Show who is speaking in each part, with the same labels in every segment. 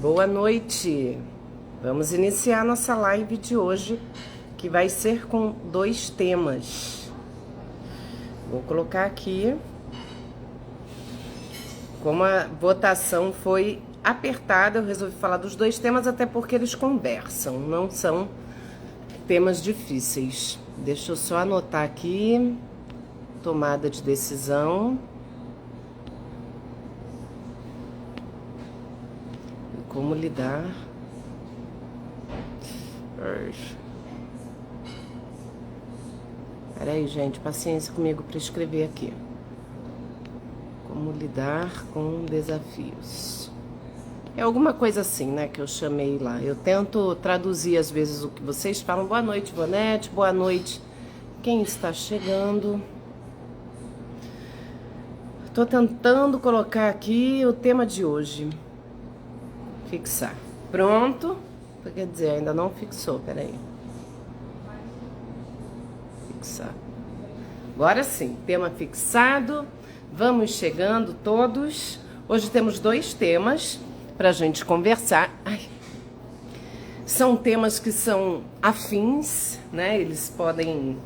Speaker 1: Boa noite. Vamos iniciar nossa live de hoje, que vai ser com 2 temas. Vou colocar aqui. Como a votação foi apertada, eu resolvi falar dos 2 temas, até porque eles conversam, não são temas difíceis. Deixa eu só anotar aqui. Tomada de decisão. Como lidar? Peraí, gente, paciência comigo para escrever aqui. Como lidar com desafios. É alguma coisa assim, né, que eu chamei lá. Eu tento traduzir às vezes o que vocês falam. Boa noite, Bonete. Boa noite. Quem está chegando? Estou tentando colocar aqui o tema de hoje. Fixar. Pronto. Quer dizer, ainda não fixou, peraí. Fixar. Agora sim, tema fixado. Vamos chegando todos. Hoje temos 2 temas pra gente conversar. Ai. São temas que são afins, né? Eles podem...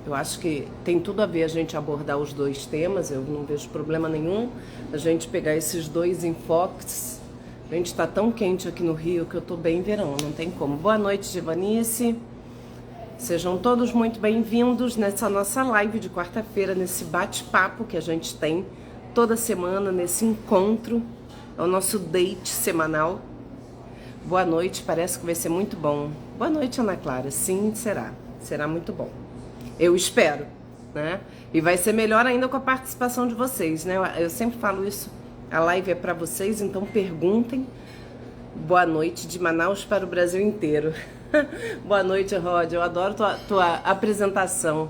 Speaker 1: Eu acho que tem tudo a ver a gente abordar os 2 temas. Eu não vejo problema nenhum a gente pegar esses 2 enfoques. A gente está tão quente aqui no Rio que eu tô bem verão, não tem como. Boa noite, Givanice. Sejam todos muito bem-vindos nessa nossa live de quarta-feira, nesse bate-papo que a gente tem toda semana, nesse encontro. É o nosso date semanal. Boa noite, parece que vai ser muito bom. Boa noite, Ana Clara. Sim, será. Será muito bom. Eu espero, né? E vai ser melhor ainda com a participação de vocês, né? Eu sempre falo isso. A live é para vocês, então perguntem. Boa noite de Manaus para o Brasil inteiro. Boa noite, Rod. Eu adoro tua apresentação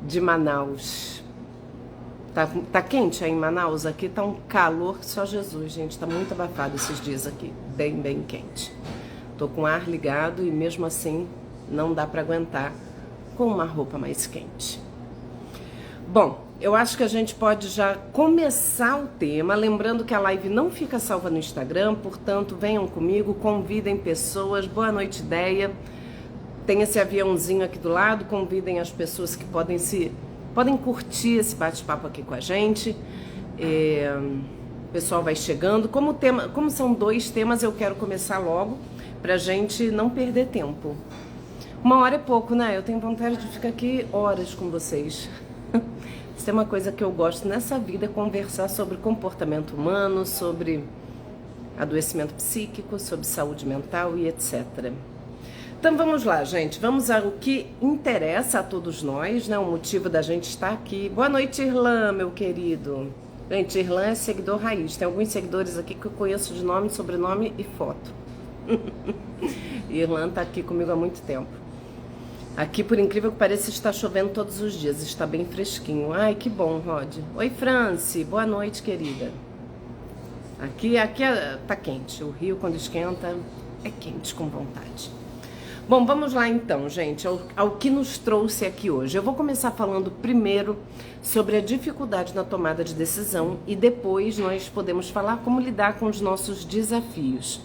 Speaker 1: de Manaus. Tá quente aí em Manaus? Aqui tá um calor que só Jesus, gente. Tá muito abafado esses dias aqui. Bem, bem quente. Tô com o ar ligado e mesmo assim não dá para aguentar com uma roupa mais quente. Bom, eu acho que a gente pode já começar o tema, lembrando que a live não fica salva no Instagram, portanto, venham comigo, convidem pessoas. Boa noite, Ideia. Tem esse aviãozinho aqui do lado, convidem as pessoas que podem curtir esse bate-papo aqui com a gente. O pessoal vai chegando. Como são 2 temas, eu quero começar logo, pra gente não perder tempo. 1 hora é pouco, né? Eu tenho vontade de ficar aqui horas com vocês. Isso é uma coisa que eu gosto nessa vida, conversar sobre comportamento humano, sobre adoecimento psíquico, sobre saúde mental e etc. Então vamos lá, gente, vamos ao que interessa a todos nós, né? O motivo da gente estar aqui. Boa noite, Irlan, meu querido. Gente, Irlan é seguidor raiz, tem alguns seguidores aqui que eu conheço de nome, sobrenome e foto. Irlan tá aqui comigo há muito tempo. Aqui, por incrível que pareça, está chovendo todos os dias. Está bem fresquinho. Ai, que bom, Rod. Oi, Franci. Boa noite, querida. Aqui tá quente. O Rio, quando esquenta, é quente com vontade. Bom, vamos lá então, gente, ao que nos trouxe aqui hoje. Eu vou começar falando primeiro sobre a dificuldade na tomada de decisão e depois nós podemos falar como lidar com os nossos desafios.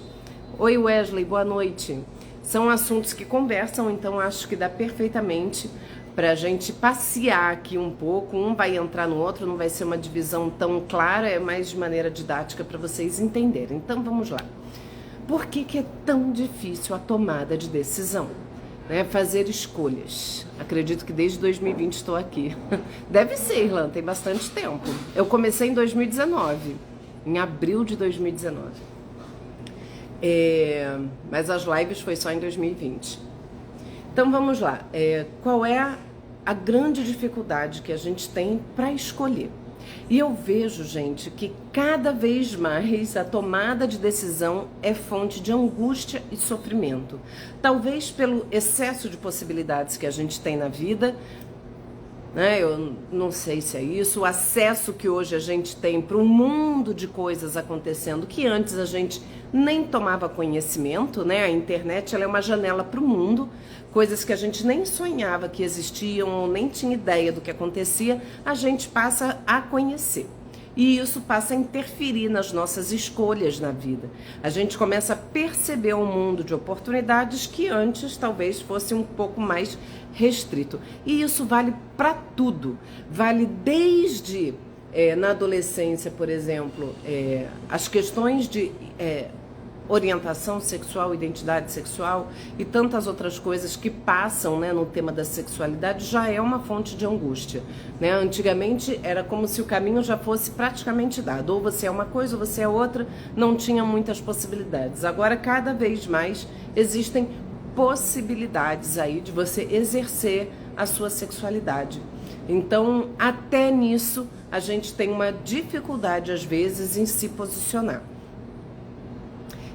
Speaker 1: Oi, Wesley. Boa noite. São assuntos que conversam, então acho que dá perfeitamente pra gente passear aqui um pouco. Um vai entrar no outro, não vai ser uma divisão tão clara, é mais de maneira didática para vocês entenderem. Então vamos lá. Por que é tão difícil a tomada de decisão? Né? Fazer escolhas. Acredito que desde 2020 estou aqui. Deve ser, Irlanda, tem bastante tempo. Eu comecei em 2019, em abril de 2019. Mas as lives foi só em 2020. Então vamos lá. Qual é a grande dificuldade que a gente tem para escolher? E eu vejo, gente, que cada vez mais a tomada de decisão é fonte de angústia e sofrimento. Talvez pelo excesso de possibilidades que a gente tem na vida, né? Eu não sei se é isso, o acesso que hoje a gente tem para um mundo de coisas acontecendo que antes a gente nem tomava conhecimento, né? A internet, ela é uma janela para o mundo, coisas que a gente nem sonhava que existiam ou nem tinha ideia do que acontecia, a gente passa a conhecer. E isso passa a interferir nas nossas escolhas na vida. A gente começa a perceber um mundo de oportunidades que antes talvez fosse um pouco mais restrito. E isso vale para tudo. Vale desde na adolescência, por exemplo, as questões de orientação sexual, identidade sexual e tantas outras coisas que passam, né, no tema da sexualidade, já é uma fonte de angústia, né? Antigamente era como se o caminho já fosse praticamente dado, ou você é uma coisa ou você é outra, não tinha muitas possibilidades. Agora cada vez mais existem possibilidades aí de você exercer a sua sexualidade. Então até nisso a gente tem uma dificuldade às vezes em se posicionar.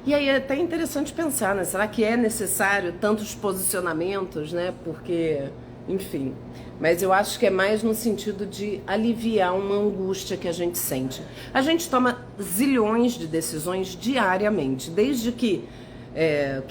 Speaker 1: E aí é até interessante pensar, né? Será que é necessário tantos posicionamentos, né? Porque, enfim. Mas eu acho que é mais no sentido de aliviar uma angústia que a gente sente. A gente toma zilhões de decisões diariamente, desde que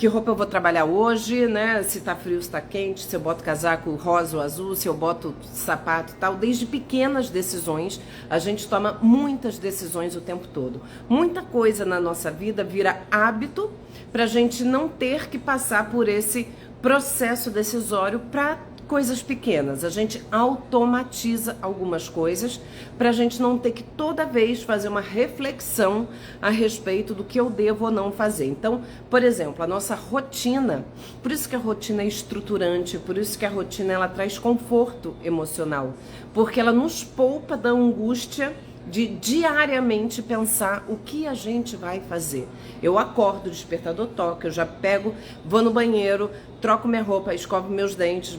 Speaker 1: roupa eu vou trabalhar hoje, né? Se tá frio, se tá quente, se eu boto casaco rosa ou azul, se eu boto sapato e tal. Desde pequenas decisões, a gente toma muitas decisões o tempo todo. Muita coisa na nossa vida vira hábito pra gente não ter que passar por esse processo decisório para coisas pequenas. A gente automatiza algumas coisas para a gente não ter que toda vez fazer uma reflexão a respeito do que eu devo ou não fazer. Então, por exemplo, a nossa rotina, por isso que a rotina é estruturante, por isso que a rotina ela traz conforto emocional, porque ela nos poupa da angústia de diariamente pensar o que a gente vai fazer. Eu acordo, o despertador toca, eu já pego, vou no banheiro, troco minha roupa, escovo meus dentes,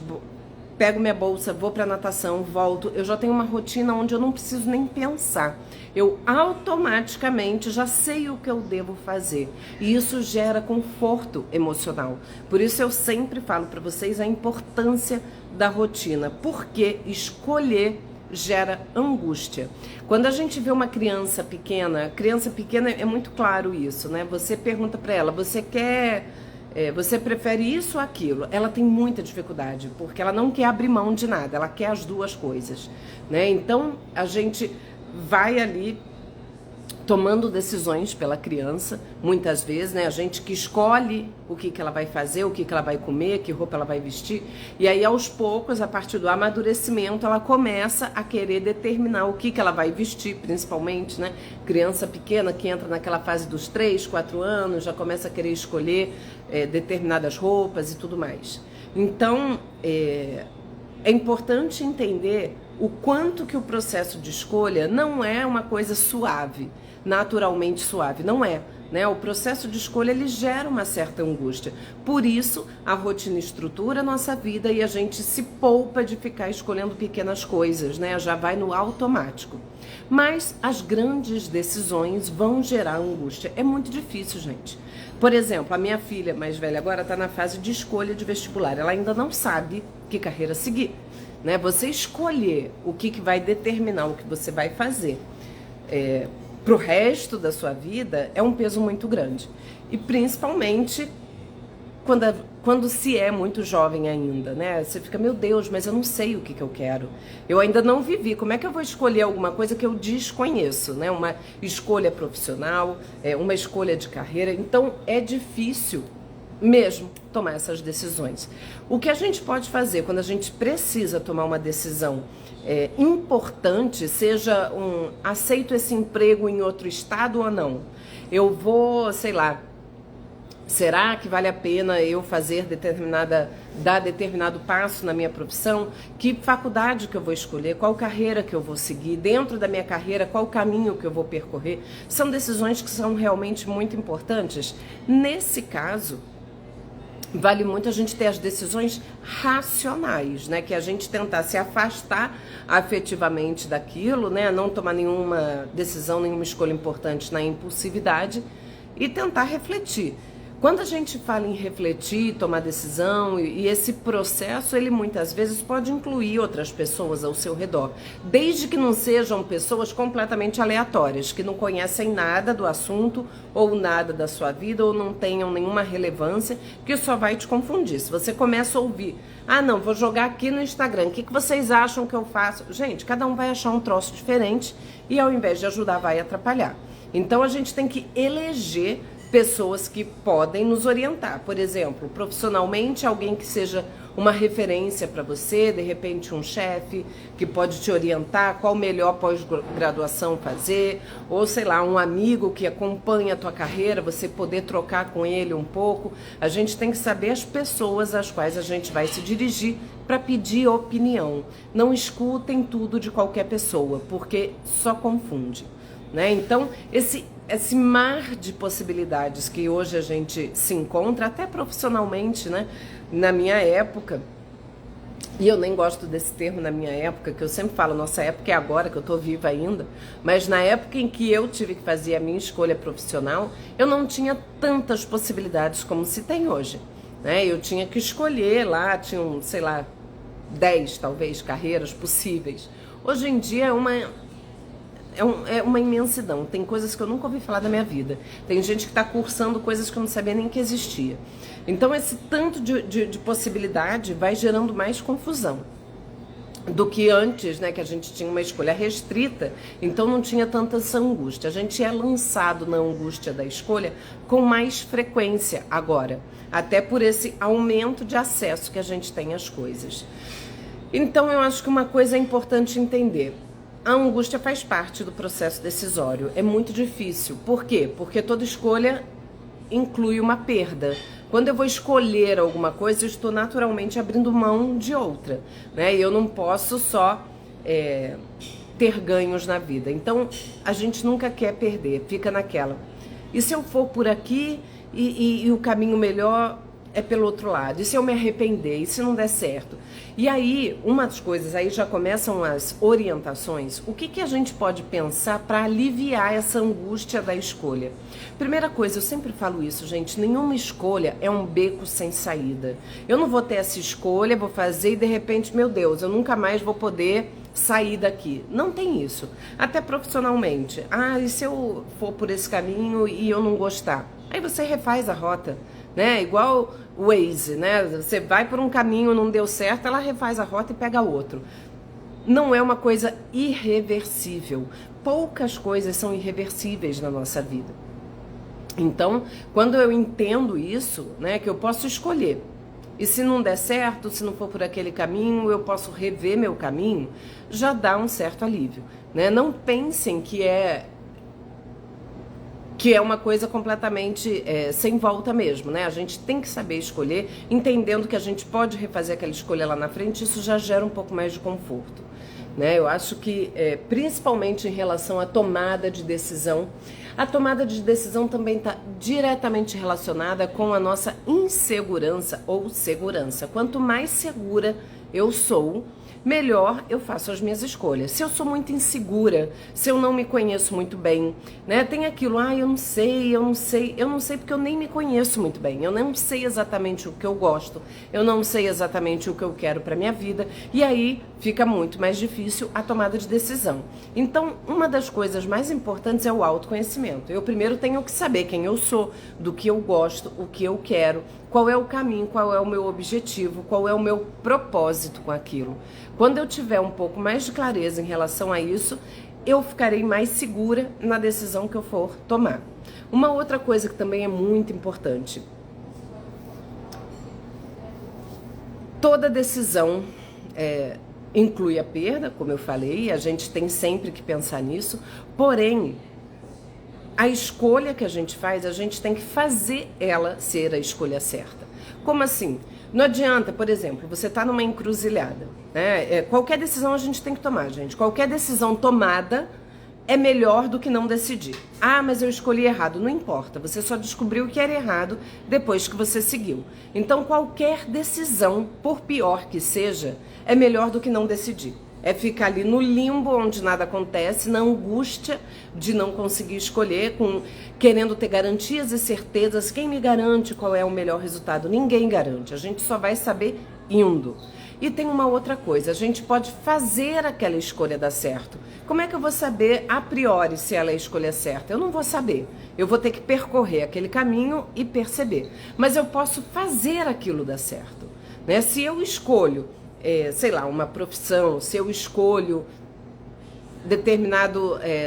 Speaker 1: pego minha bolsa, vou pra natação, volto. Eu já tenho uma rotina onde eu não preciso nem pensar. Eu automaticamente já sei o que eu devo fazer. E isso gera conforto emocional. Por isso eu sempre falo para vocês a importância da rotina. Porque escolher gera angústia. Quando a gente vê uma criança pequena é muito claro isso, né? Você pergunta para ela, você prefere isso ou aquilo? Ela tem muita dificuldade, porque ela não quer abrir mão de nada, ela quer as duas coisas, né? Então, a gente vai ali tomando decisões pela criança, muitas vezes, né? A gente que escolhe o que ela vai fazer, o que ela vai comer, que roupa ela vai vestir. E aí, aos poucos, a partir do amadurecimento, ela começa a querer determinar o que ela vai vestir, principalmente, né? Criança pequena que entra naquela fase dos 3, 4 anos, já começa a querer escolher determinadas roupas e tudo mais. Então, é importante entender o quanto que o processo de escolha não é uma coisa suave, naturalmente suave, não é, né? O processo de escolha ele gera uma certa angústia. Por isso, a rotina estrutura a nossa vida e a gente se poupa de ficar escolhendo pequenas coisas, né? Já vai no automático. Mas as grandes decisões vão gerar angústia. É muito difícil, gente. Por exemplo, a minha filha mais velha agora está na fase de escolha de vestibular. Ela ainda não sabe que carreira seguir, né? Você escolher o que vai determinar o que você vai fazer pro resto da sua vida é um peso muito grande. E principalmente quando se é muito jovem ainda, né? Você fica, meu Deus, mas eu não sei o que eu quero. Eu ainda não vivi. Como é que eu vou escolher alguma coisa que eu desconheço, né? Uma escolha profissional, uma escolha de carreira. Então, é difícil mesmo tomar essas decisões. O que a gente pode fazer quando a gente precisa tomar uma decisão importante, seja aceito esse emprego em outro estado ou não? Eu vou, sei lá, será que vale a pena eu dar determinado passo na minha profissão? Que faculdade que eu vou escolher? Qual carreira que eu vou seguir? Dentro da minha carreira, qual caminho que eu vou percorrer? São decisões que são realmente muito importantes. Nesse caso, vale muito a gente ter as decisões racionais, né? Que a gente tentar se afastar afetivamente daquilo, né? Não tomar nenhuma decisão, nenhuma escolha importante na impulsividade e tentar refletir. Quando a gente fala em refletir, tomar decisão, e esse processo, ele muitas vezes pode incluir outras pessoas ao seu redor, desde que não sejam pessoas completamente aleatórias, que não conhecem nada do assunto, ou nada da sua vida, ou não tenham nenhuma relevância, que só vai te confundir. Se você começa a ouvir, ah não, vou jogar aqui no Instagram, o que vocês acham que eu faço? Gente, cada um vai achar um troço diferente, e ao invés de ajudar, vai atrapalhar. Então a gente tem que eleger pessoas que podem nos orientar. Por exemplo, profissionalmente, alguém que seja uma referência para você, de repente um chefe que pode te orientar qual melhor pós-graduação fazer, ou sei lá, um amigo que acompanha a tua carreira, você poder trocar com ele um pouco. A gente tem que saber as pessoas às quais a gente vai se dirigir para pedir opinião. Não escutem tudo de qualquer pessoa, porque só confunde, né? Então, esse mar de possibilidades que hoje a gente se encontra, até profissionalmente, né? Na minha época, e eu nem gosto desse termo na minha época, que eu sempre falo, nossa época é agora, que eu tô viva ainda, mas na época em que eu tive que fazer a minha escolha profissional, eu não tinha tantas possibilidades como se tem hoje, né? Eu tinha que escolher lá, tinham, sei lá, 10 talvez carreiras possíveis. Hoje em dia é uma imensidão. Tem coisas que eu nunca ouvi falar da minha vida. Tem gente que está cursando coisas que eu não sabia nem que existia. Então esse tanto de possibilidade vai gerando mais confusão do que antes, né, que a gente tinha uma escolha restrita, então não tinha tanta essa angústia. A gente é lançado na angústia da escolha com mais frequência agora, até por esse aumento de acesso que a gente tem às coisas. Então eu acho que uma coisa é importante entender. A angústia faz parte do processo decisório. É muito difícil. Por quê? Porque toda escolha inclui uma perda. Quando eu vou escolher alguma coisa, eu estou naturalmente abrindo mão de outra, né? E eu não posso só ter ganhos na vida. Então, a gente nunca quer perder, fica naquela. E se eu for por aqui e o caminho melhor é pelo outro lado? E se eu me arrepender? E se não der certo? E aí, umas coisas, aí já começam as orientações. O que a gente pode pensar para aliviar essa angústia da escolha? Primeira coisa, eu sempre falo isso, gente, nenhuma escolha é um beco sem saída. Eu não vou ter essa escolha, vou fazer e de repente, meu Deus, eu nunca mais vou poder sair daqui. Não tem isso. Até profissionalmente. Ah, e se eu for por esse caminho e eu não gostar? Aí você refaz a rota, né? Igual o Waze, né? Você vai por um caminho, não deu certo, ela refaz a rota e pega outro. Não é uma coisa irreversível. Poucas coisas são irreversíveis na nossa vida. Então, quando eu entendo isso, né, que eu posso escolher. E se não der certo, se não for por aquele caminho, eu posso rever meu caminho, já dá um certo alívio, né? Não pensem que é uma coisa completamente sem volta mesmo, né? A gente tem que saber escolher, entendendo que a gente pode refazer aquela escolha lá na frente, isso já gera um pouco mais de conforto, né? Eu acho que, principalmente em relação à tomada de decisão, a tomada de decisão também está diretamente relacionada com a nossa insegurança ou segurança. Quanto mais segura eu sou, melhor eu faço as minhas escolhas. Se eu sou muito insegura, se eu não me conheço muito bem, né? Tem aquilo, eu não sei porque eu nem me conheço muito bem. Eu não sei exatamente o que eu gosto, eu não sei exatamente o que eu quero para minha vida, e aí fica muito mais difícil a tomada de decisão. Então, uma das coisas mais importantes é o autoconhecimento. Eu primeiro tenho que saber quem eu sou, do que eu gosto, o que eu quero, qual é o caminho, qual é o meu objetivo, qual é o meu propósito com aquilo. Quando eu tiver um pouco mais de clareza em relação a isso, eu ficarei mais segura na decisão que eu for tomar. Uma outra coisa que também é muito importante. Toda decisão inclui a perda, como eu falei, a gente tem sempre que pensar nisso, porém, a escolha que a gente faz, a gente tem que fazer ela ser a escolha certa. Como assim? Não adianta, por exemplo, você está numa encruzilhada, né? Qualquer decisão a gente tem que tomar, gente. Qualquer decisão tomada é melhor do que não decidir. Ah, mas eu escolhi errado. Não importa, você só descobriu que era errado depois que você seguiu. Então, qualquer decisão, por pior que seja, é melhor do que não decidir. É ficar ali no limbo onde nada acontece, na angústia de não conseguir escolher, querendo ter garantias e certezas. Quem me garante qual é o melhor resultado? Ninguém garante, a gente só vai saber indo. E tem uma outra coisa, a gente pode fazer aquela escolha dar certo. Como é que eu vou saber a priori se ela é a escolha certa? Eu não vou saber. Eu vou ter que percorrer aquele caminho e perceber. Mas eu posso fazer aquilo dar certo, né? Se eu escolho, sei lá, uma profissão, se eu escolho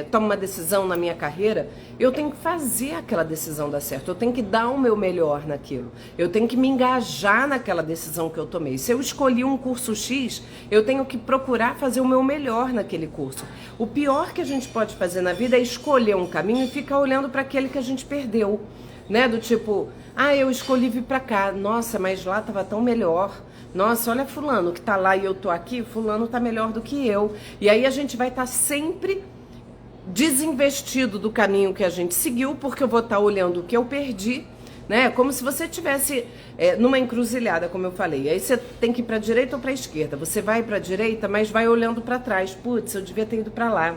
Speaker 1: tomo uma decisão na minha carreira, eu tenho que fazer aquela decisão dar certo, eu tenho que dar o meu melhor naquilo, eu tenho que me engajar naquela decisão que eu tomei. Se eu escolhi um curso X, eu tenho que procurar fazer o meu melhor naquele curso. O pior que a gente pode fazer na vida é escolher um caminho e ficar olhando para aquele que a gente perdeu, né? Do tipo, eu escolhi vir para cá, nossa, mas lá estava tão melhor. Nossa, olha fulano que tá lá e eu tô aqui, fulano tá melhor do que eu. E aí a gente vai estar sempre desinvestido do caminho que a gente seguiu, porque eu vou estar olhando o que eu perdi, né? Como se você tivesse numa encruzilhada, como eu falei. Aí você tem que ir para direita ou para esquerda. Você vai para direita, mas vai olhando para trás. Putz, eu devia ter ido para lá.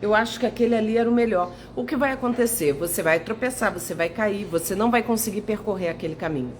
Speaker 1: Eu acho que aquele ali era o melhor. O que vai acontecer? Você vai tropeçar, você vai cair, você não vai conseguir percorrer aquele caminho.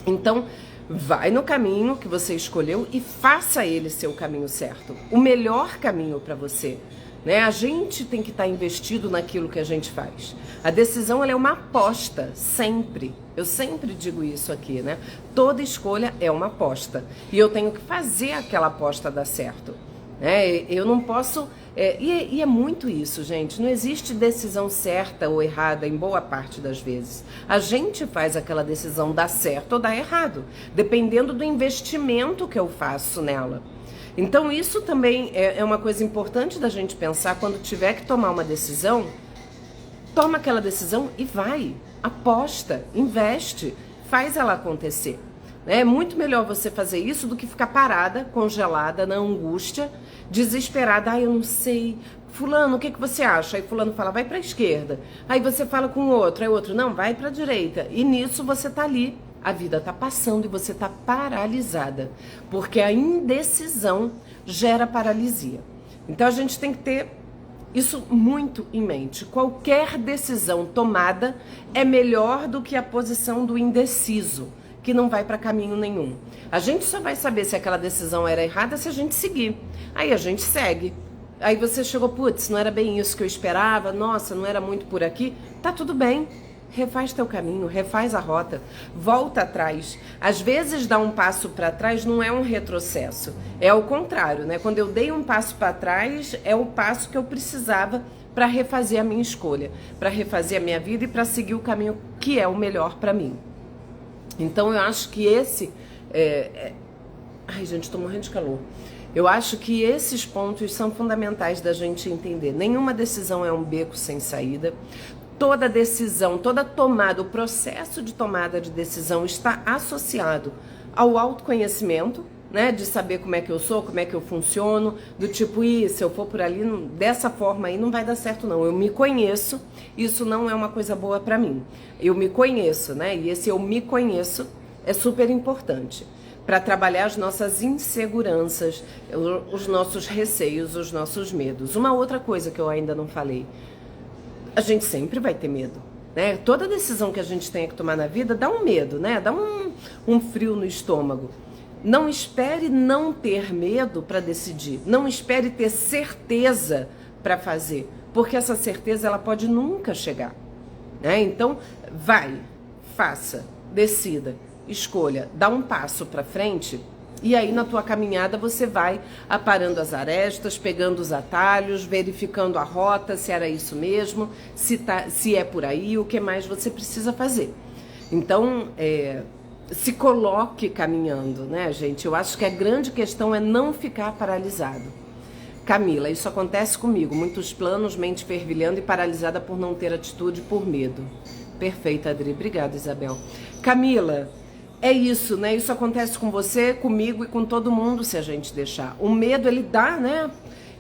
Speaker 1: Então, vai no caminho que você escolheu e faça ele ser o caminho certo, o melhor caminho para você, né? A gente tem que estar investido naquilo que a gente faz. A decisão, ela é uma aposta, sempre. Eu sempre digo isso aqui, né? Toda escolha é uma aposta e eu tenho que fazer aquela aposta dar certo, né? Eu não posso... E é muito isso, gente. Não existe decisão certa ou errada em boa parte das vezes. A gente faz aquela decisão dar certo ou dar errado, dependendo do investimento que eu faço nela. Então isso também é uma coisa importante da gente pensar quando tiver que tomar uma decisão. Toma aquela decisão e vai. Aposta, investe, faz ela acontecer. É muito melhor você fazer isso do que ficar parada, congelada, na angústia, desesperada. Eu não sei. Fulano, o que você acha? Aí fulano fala, vai para a esquerda. Aí você fala com o outro, aí o outro, não, vai para a direita. E nisso você tá ali. A vida tá passando e você tá paralisada. Porque a indecisão gera paralisia. Então a gente tem que ter isso muito em mente. Qualquer decisão tomada é melhor do que a posição do indeciso, que não vai para caminho nenhum. A gente só vai saber se aquela decisão era errada se a gente seguir. Aí a gente segue. Aí você chegou, putz, não era bem isso que eu esperava, nossa, não era muito por aqui. Tá tudo bem. Refaz teu caminho, refaz a rota, volta atrás. Às vezes dar um passo para trás não é um retrocesso, é o contrário, né? Quando eu dei um passo para trás, é o passo que eu precisava para refazer a minha escolha, para refazer a minha vida e para seguir o caminho que é o melhor para mim. Então eu acho que Ai, gente, tô morrendo de calor. Eu acho que esses pontos são fundamentais da gente entender. Nenhuma decisão é um beco sem saída. Toda decisão, toda tomada, o processo de tomada de decisão está associado ao autoconhecimento, né? De saber como é que eu sou, como é que eu funciono, do tipo, se eu for por ali, dessa forma aí não vai dar certo não. Eu me conheço, isso não é uma coisa boa para mim. Eu me conheço, né? E esse eu me conheço é super importante para trabalhar as nossas inseguranças, os nossos receios, os nossos medos. Uma outra coisa que eu ainda não falei, a gente sempre vai ter medo, né? Toda decisão que a gente tenha que tomar na vida dá um medo, né? Dá um frio no estômago. Não espere não ter medo para decidir. Não espere ter certeza para fazer, porque essa certeza ela pode nunca chegar, né? Então, vai, faça, decida, escolha, dá um passo para frente. E aí na tua caminhada você vai aparando as arestas, pegando os atalhos, verificando a rota, se era isso mesmo, se é por aí, o que mais você precisa fazer. Então, se coloque caminhando, né, gente? Eu acho que a grande questão é não ficar paralisado. Camila, isso acontece comigo, muitos planos, mente fervilhando e paralisada por não ter atitude, por medo. Perfeito, Adri. Obrigada, Isabel. Camila, é isso, né? Isso acontece com você, comigo e com todo mundo se a gente deixar. O medo, ele dá, né?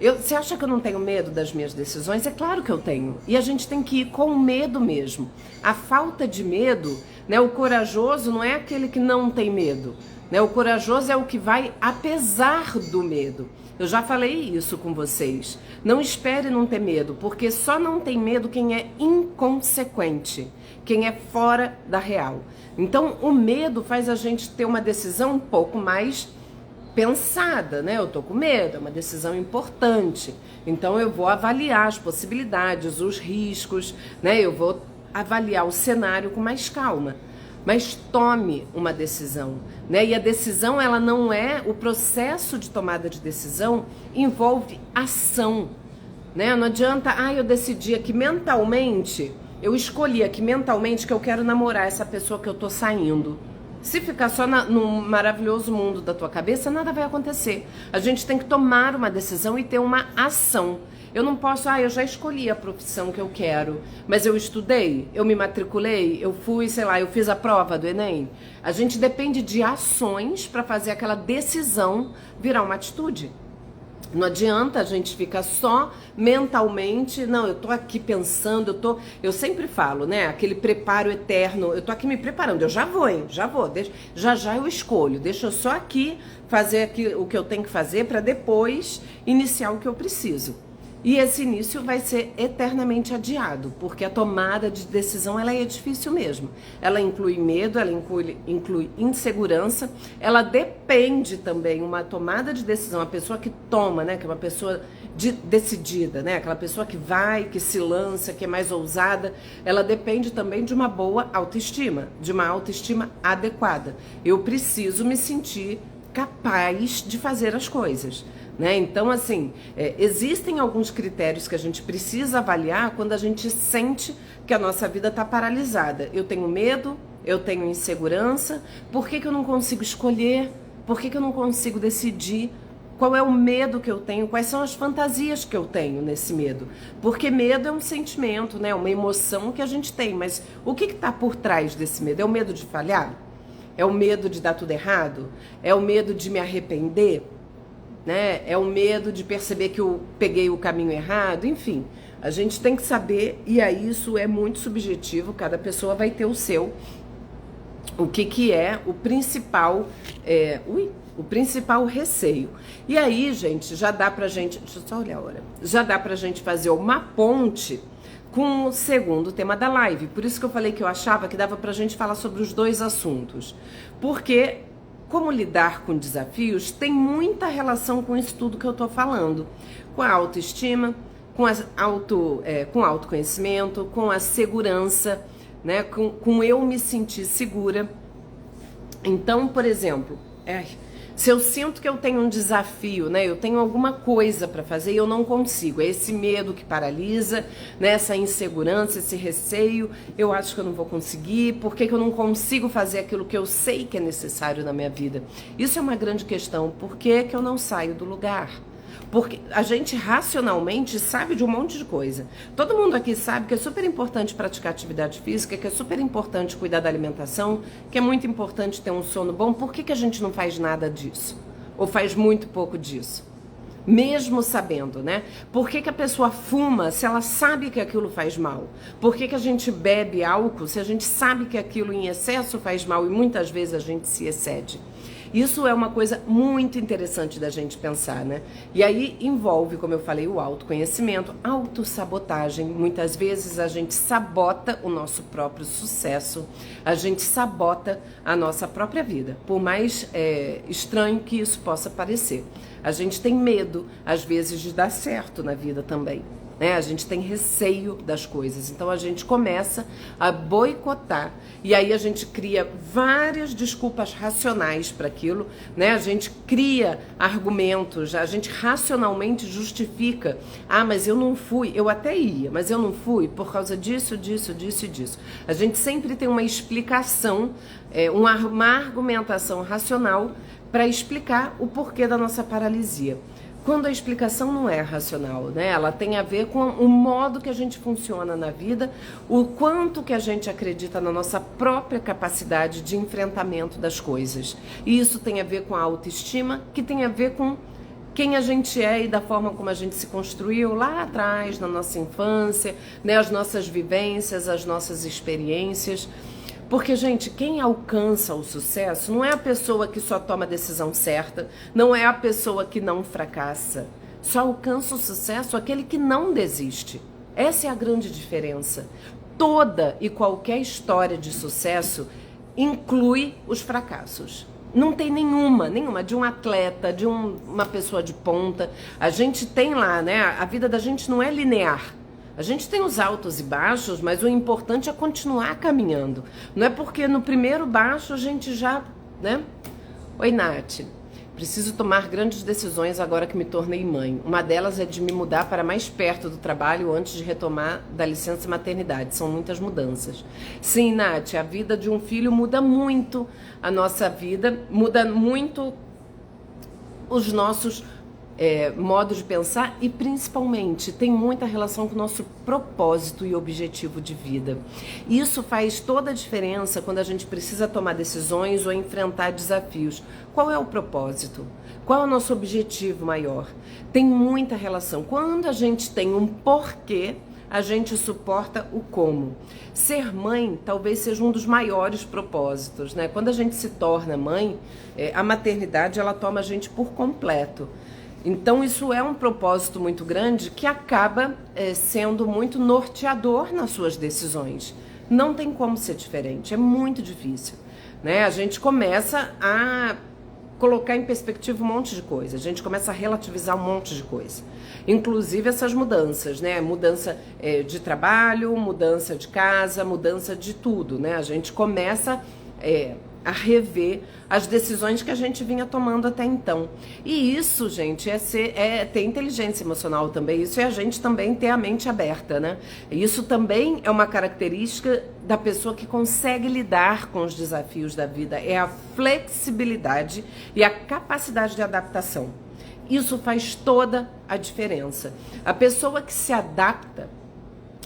Speaker 1: Você acha que eu não tenho medo das minhas decisões? É claro que eu tenho. E a gente tem que ir com medo mesmo. A falta de medo, né? O corajoso não é aquele que não tem medo. né? O corajoso é o que vai apesar do medo. Eu já falei isso com vocês. Não espere não ter medo, porque só não tem medo quem é inconsequente, quem é fora da real. Então, o medo faz a gente ter uma decisão um pouco mais pensada, né? Eu tô com medo, é uma decisão importante. Então, eu vou avaliar as possibilidades, os riscos, né? Eu vou avaliar o cenário com mais calma. Mas tome uma decisão, né? E a decisão, ela não é... O processo de tomada de decisão envolve ação, né? Não adianta, eu decidi aqui mentalmente, eu escolhi aqui mentalmente que eu quero namorar essa pessoa que eu tô saindo. Se ficar só no maravilhoso mundo da tua cabeça, nada vai acontecer. A gente tem que tomar uma decisão e ter uma ação. Eu não posso, eu já escolhi a profissão que eu quero, mas eu estudei, eu me matriculei, eu fui, sei lá, eu fiz a prova do Enem. A gente depende de ações para fazer aquela decisão virar uma atitude. Não adianta a gente ficar só mentalmente, não, eu tô aqui pensando, eu sempre falo, né, aquele preparo eterno, eu tô aqui me preparando, eu já vou, já eu escolho, deixa eu só aqui fazer o que eu tenho que fazer para depois iniciar o que eu preciso. E esse início vai ser eternamente adiado, porque a tomada de decisão, ela é difícil mesmo. Ela inclui medo, ela inclui insegurança, ela depende também, uma tomada de decisão, a pessoa que toma, né, que é uma pessoa decidida, né, aquela pessoa que vai, que se lança, que é mais ousada, ela depende também de uma boa autoestima, de uma autoestima adequada. Eu preciso me sentir capaz de fazer as coisas. Né? Então, assim, existem alguns critérios que a gente precisa avaliar quando a gente sente que a nossa vida está paralisada. Eu tenho medo, eu tenho insegurança, por que eu não consigo escolher? Por que eu não consigo decidir? Qual é o medo que eu tenho? Quais são as fantasias que eu tenho nesse medo? Porque medo é um sentimento, né? Uma emoção que a gente tem, mas o que está por trás desse medo? É o medo de falhar? É o medo de dar tudo errado? É o medo de me arrepender? Né? É o medo de perceber que eu peguei o caminho errado, enfim, a gente tem que saber, e aí isso é muito subjetivo, cada pessoa vai ter o seu, o que é o principal, o principal receio. E aí, gente, já dá pra gente, deixa eu só olhar a hora, já dá pra gente fazer uma ponte com o segundo tema da live, por isso que eu falei que eu achava que dava pra gente falar sobre os dois assuntos, porque como lidar com desafios tem muita relação com isso tudo que eu estou falando. Com a autoestima, com autoconhecimento, com a segurança, né? Com eu me sentir segura. Então, por exemplo, se eu sinto que eu tenho um desafio, né? Eu tenho alguma coisa para fazer e eu não consigo. É esse medo que paralisa, né? Essa insegurança, esse receio. Eu acho que eu não vou conseguir. Por que eu não consigo fazer aquilo que eu sei que é necessário na minha vida? Isso é uma grande questão. Por que eu não saio do lugar? Porque a gente racionalmente sabe de um monte de coisa. Todo mundo aqui sabe que é super importante praticar atividade física, que é super importante cuidar da alimentação, que é muito importante ter um sono bom. Por que a gente não faz nada disso? Ou faz muito pouco disso? Mesmo sabendo, né? Por que a pessoa fuma se ela sabe que aquilo faz mal? Por que a gente bebe álcool se a gente sabe que aquilo em excesso faz mal e muitas vezes a gente se excede? Isso é uma coisa muito interessante da gente pensar, né? E aí envolve, como eu falei, o autoconhecimento, autossabotagem. Muitas vezes a gente sabota o nosso próprio sucesso, a gente sabota a nossa própria vida, por mais estranho que isso possa parecer. A gente tem medo, às vezes, de dar certo na vida também. A gente tem receio das coisas, então a gente começa a boicotar e aí a gente cria várias desculpas racionais para aquilo, né? A gente cria argumentos, a gente racionalmente justifica, mas eu não fui, eu até ia, mas eu não fui por causa disso, disso, disso e disso. A gente sempre tem uma explicação, uma argumentação racional para explicar o porquê da nossa paralisia. Quando a explicação não é racional, né? Ela tem a ver com o modo que a gente funciona na vida, o quanto que a gente acredita na nossa própria capacidade de enfrentamento das coisas. E isso tem a ver com a autoestima, que tem a ver com quem a gente é e da forma como a gente se construiu lá atrás, na nossa infância, né? As nossas vivências, as nossas experiências. Porque, gente, quem alcança o sucesso não é a pessoa que só toma a decisão certa, não é a pessoa que não fracassa. Só alcança o sucesso aquele que não desiste. Essa é a grande diferença. Toda e qualquer história de sucesso inclui os fracassos. Não tem nenhuma de um atleta, de uma pessoa de ponta. A gente tem lá, né? A vida da gente não é linear. A gente tem os altos e baixos, mas o importante é continuar caminhando. Não é porque no primeiro baixo a gente já, né? Oi, Nath. Preciso tomar grandes decisões agora que me tornei mãe. Uma delas é de me mudar para mais perto do trabalho antes de retomar da licença maternidade. São muitas mudanças. Sim, Nath, a vida de um filho muda muito a nossa vida, muda muito os nossos modos de pensar e principalmente tem muita relação com o nosso propósito e objetivo de vida. Isso faz toda a diferença quando a gente precisa tomar decisões ou enfrentar desafios. Qual é o propósito? Qual é o nosso objetivo maior? Tem muita relação. Quando a gente tem um porquê, a gente suporta o como. Ser mãe talvez seja um dos maiores propósitos, né? Quando a gente se torna mãe, a maternidade ela toma a gente por completo. Então isso é um propósito muito grande que acaba sendo muito norteador nas suas decisões. Não tem como ser diferente, é muito difícil, né? A gente começa a colocar em perspectiva um monte de coisa, a gente começa a relativizar um monte de coisa. Inclusive essas mudanças, né? Mudança de trabalho, mudança de casa, mudança de tudo, né? A gente começa a rever as decisões que a gente vinha tomando até então. E isso, gente, é ter inteligência emocional também. Isso é a gente também ter a mente aberta, né? Isso também é uma característica da pessoa que consegue lidar com os desafios da vida. É a flexibilidade e a capacidade de adaptação. Isso faz toda a diferença. A pessoa que se adapta,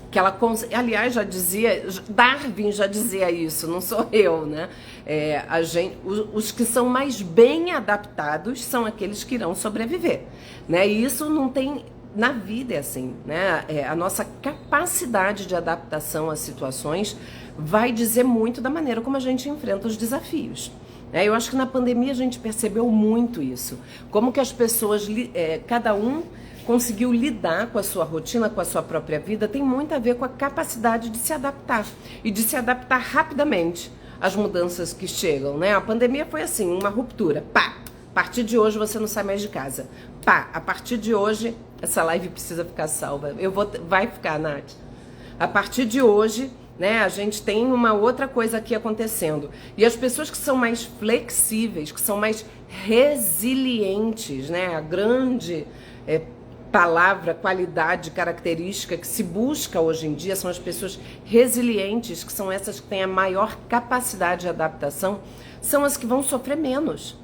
Speaker 1: que ela, aliás, já dizia, Darwin já dizia isso, não sou eu, né? Os que são mais bem adaptados são aqueles que irão sobreviver, né? E isso não tem, na vida é assim, né? A nossa capacidade de adaptação às situações vai dizer muito da maneira como a gente enfrenta os desafios. Eu acho que na pandemia a gente percebeu muito isso, como que as pessoas, cada um conseguiu lidar com a sua rotina, com a sua própria vida, tem muito a ver com a capacidade de se adaptar e de se adaptar rapidamente às mudanças que chegam, né? A pandemia foi assim, uma ruptura. Pá! A partir de hoje você não sai mais de casa. Pá! A partir de hoje, essa live precisa ficar salva. Vai ficar, Nath. A partir de hoje, né, a gente tem uma outra coisa aqui acontecendo. E as pessoas que são mais flexíveis, que são mais resilientes, né? A grande palavra, qualidade, característica que se busca hoje em dia são as pessoas resilientes, que são essas que têm a maior capacidade de adaptação, são as que vão sofrer menos.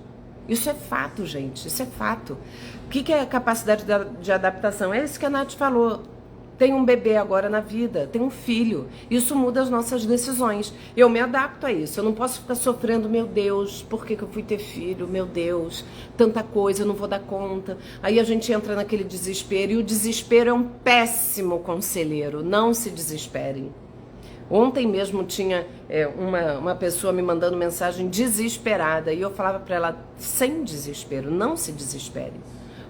Speaker 1: Isso é fato, gente, isso é fato. O que é a capacidade de adaptação? É isso que a Nath falou. Tem um bebê agora na vida, tem um filho. Isso muda as nossas decisões. Eu me adapto a isso. Eu não posso ficar sofrendo, meu Deus, por que eu fui ter filho? Meu Deus, tanta coisa, eu não vou dar conta. Aí a gente entra naquele desespero. E o desespero é um péssimo conselheiro. Não se desesperem. Ontem mesmo tinha uma pessoa me mandando mensagem desesperada. E eu falava para ela, sem desespero, não se desespere.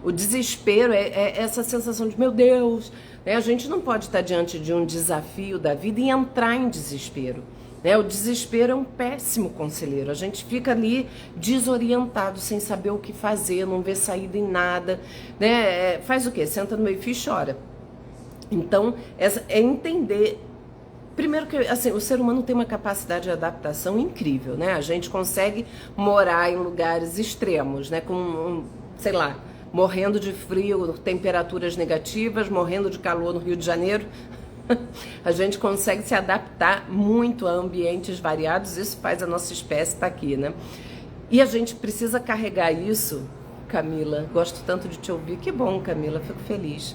Speaker 1: O desespero é essa sensação de, meu Deus, né? A gente não pode estar diante de um desafio da vida e entrar em desespero, né? O desespero é um péssimo conselheiro. A gente fica ali desorientado, sem saber o que fazer, não vê saída em nada, né? Faz o quê? Senta no meio-fio e chora. Então, é entender. Primeiro que assim, o ser humano tem uma capacidade de adaptação incrível, né? A gente consegue morar em lugares extremos, né? Com, sei lá, morrendo de frio, temperaturas negativas, morrendo de calor no Rio de Janeiro. A gente consegue se adaptar muito a ambientes variados, isso faz a nossa espécie estar aqui, né? E a gente precisa carregar isso, Camila, gosto tanto de te ouvir, que bom, Camila, fico feliz.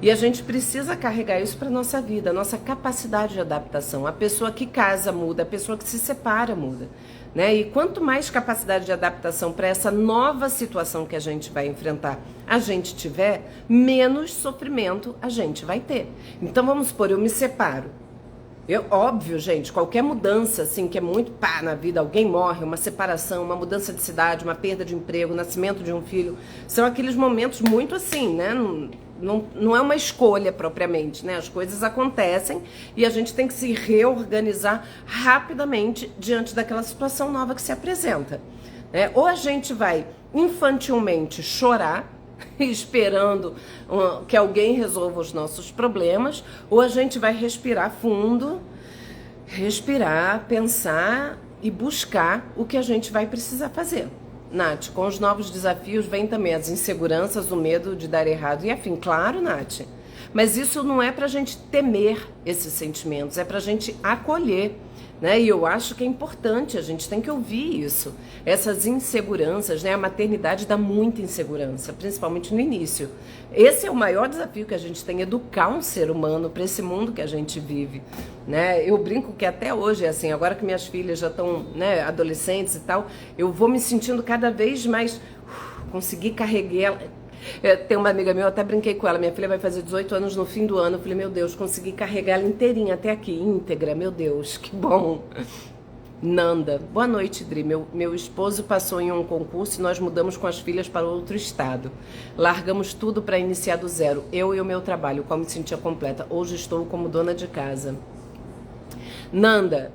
Speaker 1: E a gente precisa carregar isso para a nossa vida, a nossa capacidade de adaptação. A pessoa que casa muda, a pessoa que se separa muda, né? E quanto mais capacidade de adaptação para essa nova situação que a gente vai enfrentar a gente tiver, menos sofrimento a gente vai ter. Então vamos supor, eu me separo. Óbvio, gente, qualquer mudança, assim, que é muito pá na vida, alguém morre, uma separação, uma mudança de cidade, uma perda de emprego, o nascimento de um filho, são aqueles momentos muito assim, né? Não é uma escolha propriamente, né? As coisas acontecem e a gente tem que se reorganizar rapidamente diante daquela situação nova que se apresenta, né? Ou a gente vai infantilmente chorar, esperando que alguém resolva os nossos problemas, ou a gente vai respirar fundo, respirar, pensar e buscar o que a gente vai precisar fazer. Nath, com os novos desafios vem também as inseguranças, o medo de dar errado e afim. Claro, Nath, mas isso não é pra gente temer esses sentimentos, é pra gente acolher, né? E eu acho que é importante, a gente tem que ouvir isso, essas inseguranças, né? A maternidade dá muita insegurança, principalmente no início. Esse é o maior desafio que a gente tem, educar um ser humano para esse mundo que a gente vive, né? Eu brinco que até hoje é assim, agora que minhas filhas já estão, né, adolescentes e tal, eu vou me sentindo cada vez mais, conseguir carregar. Tem uma amiga minha, eu até brinquei com ela, minha filha vai fazer 18 anos no fim do ano, eu falei, meu Deus, consegui carregar ela inteirinha até aqui, íntegra, meu Deus, que bom. Nanda, boa noite, Dri, meu esposo passou em um concurso e nós mudamos com as filhas para outro estado, largamos tudo para iniciar do zero, eu e o meu trabalho, qual me sentia completa, hoje estou como dona de casa. Nanda,